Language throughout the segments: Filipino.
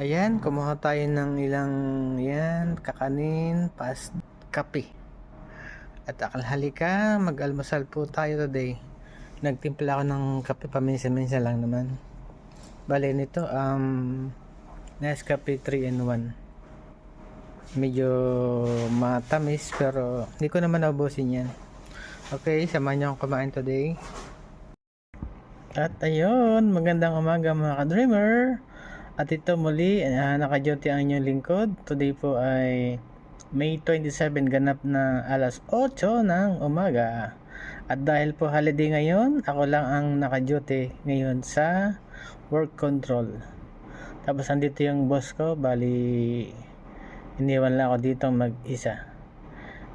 Ayan, kumuha tayo ng ilang yan, kakanin, kape. At halika, mag-almusal po tayo today. Nagtimpla ako ng kape paminsan-minsan lang naman. Bale nito, Nescafe 3 in 1. Medyo matamis pero hindi ko naman naubusin yan. Okay, samahan niyo akong kumain today. At ayun, magandang umaga mga ka-dreamer. At ito muli, naka-duty ang inyong lingkod. Today po ay May 27, ganap na alas 8 ng umaga. At dahil po holiday ngayon, ako lang ang naka-duty ngayon sa work control. Tapos andito yung boss ko, bali iniwan lang ako dito mag-isa.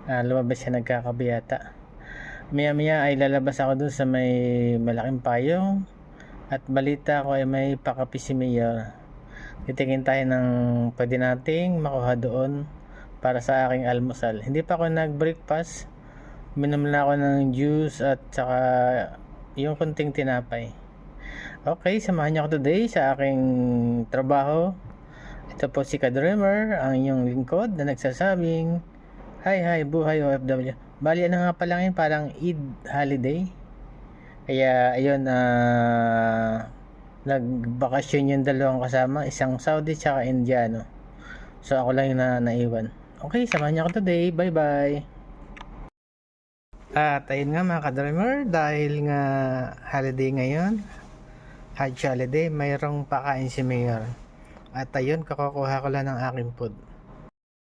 Lumabas siya nagkakabiyata. Maya ay lalabas ako dun sa may malaking payong. At balita ko ay may pakapi si Mayor. Titingin tayo ng pwede nating makuha doon para sa aking almusal. Hindi pa ako nag-breakfast. Minom na ako ng juice at saka yung kunting tinapay. Okay, samahan niyo ako today sa aking trabaho. Ito po si Ka-Dreamer, ang inyong lingkod na nagsasabing hi buhay OFW. Bali ano nga pala ngayon, parang Eid holiday. Kaya ayun, nagbakasyon yung dalawang kasama, isang Saudi tsaka Indiano. So ako lang yung naiwan. Okay, samahan niyo ako today. Bye bye. At ayun nga mga ka-dreamer, dahil nga holiday ngayon, Hajj holiday, mayroong pakain si Mayor. At ayun, kakukuha ko lang ng aking food.